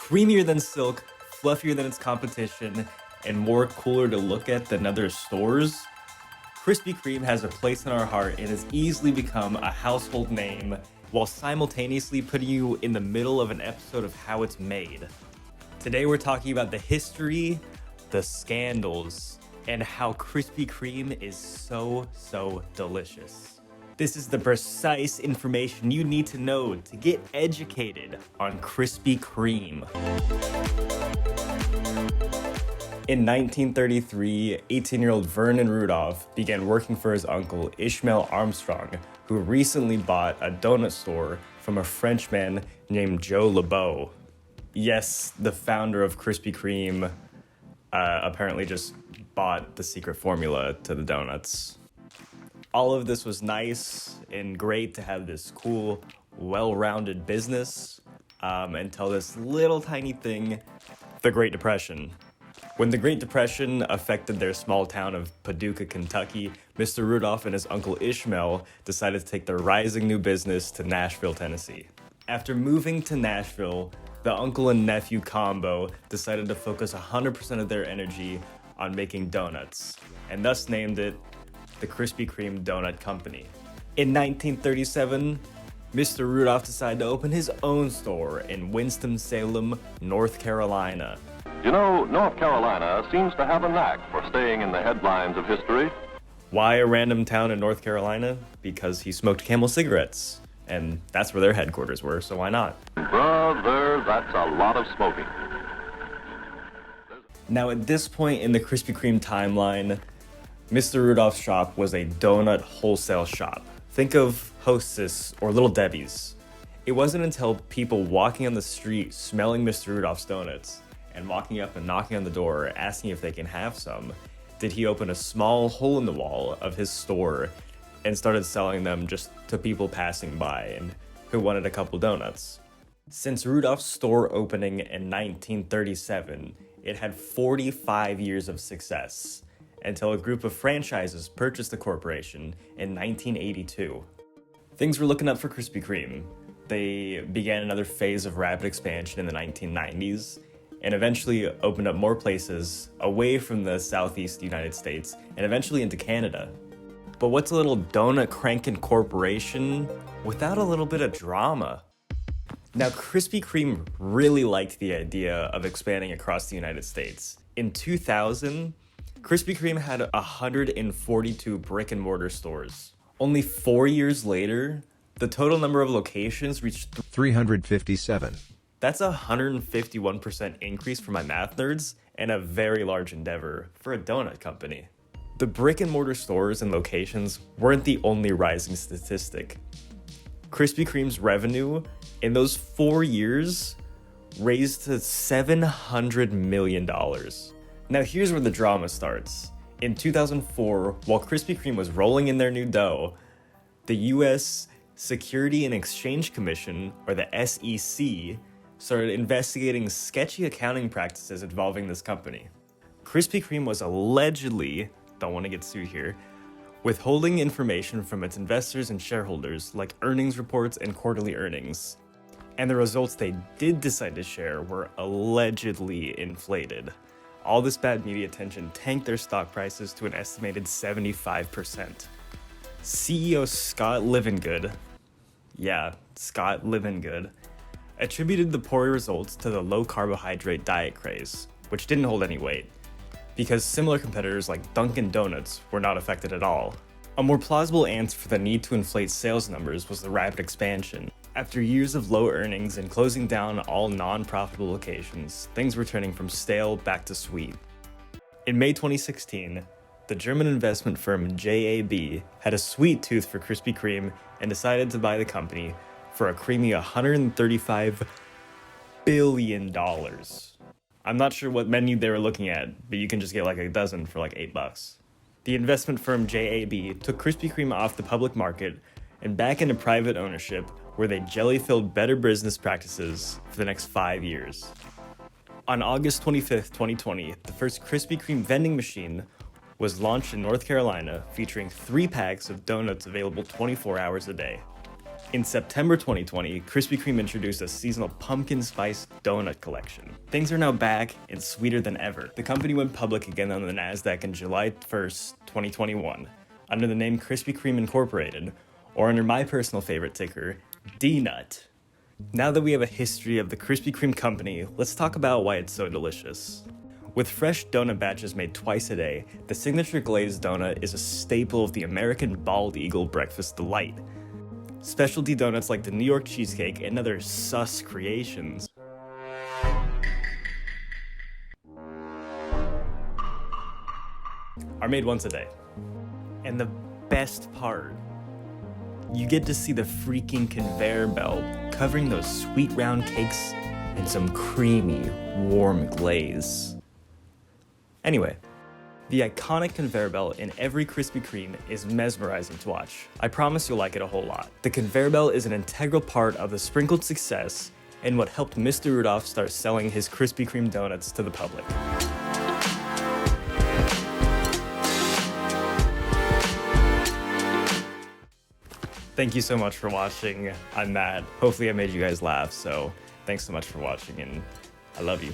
Creamier than silk, fluffier than its competition, and more cooler to look at than other stores, Krispy Kreme has a place in our heart and has easily become a household name while simultaneously putting you in the middle of an episode of how it's made. Today we're talking about the history, the scandals, and how Krispy Kreme is so delicious. This is the precise information you need to know to get educated on Krispy Kreme. In 1933, 18-year-old Vernon Rudolph began working for his uncle Ishmael Armstrong, who recently bought a donut store from a Frenchman named Joe Lebeau. Yes, the founder of Krispy Kreme apparently just bought the secret formula to the donuts. All of this was nice and great to have this cool, well-rounded business until this little tiny thing, the Great Depression. When the Great Depression affected their small town of Paducah, Kentucky, Mr. Rudolph and his uncle Ishmael decided to take their rising new business to Nashville, Tennessee. After moving to Nashville, the uncle and nephew combo decided to focus 100% of their energy on making donuts, and thus named it the Krispy Kreme Donut Company. In 1937, Mr. Rudolph decided to open his own store in Winston-Salem, North Carolina. You know, North Carolina seems to have a knack for staying in the headlines of history. Why a random town in North Carolina? Because he smoked Camel cigarettes, and that's where their headquarters were, so why not? Brother, that's a lot of smoking. Now, at this point in the Krispy Kreme timeline, Mr. Rudolph's shop was a donut wholesale shop. Think of Hostess or Little Debbie's. It wasn't until people walking on the street smelling Mr. Rudolph's donuts and walking up and knocking on the door asking if they can have some, did he open a small hole in the wall of his store and started selling them just to people passing by and who wanted a couple donuts. Since Rudolph's store opening in 1937, it had 45 years of success until a group of franchises purchased the corporation in 1982. Things were looking up for Krispy Kreme. They began another phase of rapid expansion in the 1990s and eventually opened up more places away from the southeast United States and eventually into Canada. But what's a little donut cranking corporation without a little bit of drama? Now, Krispy Kreme really liked the idea of expanding across the United States. In 2000, Krispy Kreme had 142 brick and mortar stores. Only 4 years later, the total number of locations reached 357. That's a 151% increase for my math nerds and a very large endeavor for a donut company. The brick and mortar stores and locations weren't the only rising statistic. Krispy Kreme's revenue in those 4 years raised to $700 million. Now here's where the drama starts. In 2004, while Krispy Kreme was rolling in their new dough, the US Security and Exchange Commission, or the SEC, started investigating sketchy accounting practices involving this company. Krispy Kreme was allegedly, don't want to get sued here, withholding information from its investors and shareholders like earnings reports and quarterly earnings. And the results they did decide to share were allegedly inflated. All this bad media attention tanked their stock prices to an estimated 75%. CEO Scott Livingood, attributed the poor results to the low carbohydrate diet craze, which didn't hold any weight, because similar competitors like Dunkin' Donuts were not affected at all. A more plausible answer for the need to inflate sales numbers was the rapid expansion. After years of low earnings and closing down all non-profitable locations, things were turning from stale back to sweet. In May 2016, the German investment firm JAB had a sweet tooth for Krispy Kreme and decided to buy the company for a creamy $135 billion. I'm not sure what menu they were looking at, but you can just get like a dozen for like $8. The investment firm JAB took Krispy Kreme off the public market and back into private ownership, where they jelly-filled better business practices for the next 5 years. On August 25th, 2020, the first Krispy Kreme vending machine was launched in North Carolina, featuring 3 packs of donuts available 24 hours a day. In September 2020, Krispy Kreme introduced a seasonal pumpkin spice donut collection. Things are now back and sweeter than ever. The company went public again on the NASDAQ on July 1st, 2021, under the name Krispy Kreme Incorporated, or under my personal favorite ticker, DNUT. Now that we have a history of the Krispy Kreme company, let's talk about why it's so delicious. With fresh donut batches made twice a day, the signature glazed donut is a staple of the American Bald Eagle breakfast delight. Specialty donuts like the New York cheesecake and other sus creations are made once a day. And the best part, you get to see the freaking conveyor belt covering those sweet round cakes in some creamy, warm glaze. Anyway, the iconic conveyor belt in every Krispy Kreme is mesmerizing to watch. I promise you'll like it a whole lot. The conveyor belt is an integral part of the sprinkled success and what helped Mr. Rudolph start selling his Krispy Kreme donuts to the public. Thank you so much for watching. I'm Matt. Hopefully I made you guys laugh, so thanks so much for watching and I love you.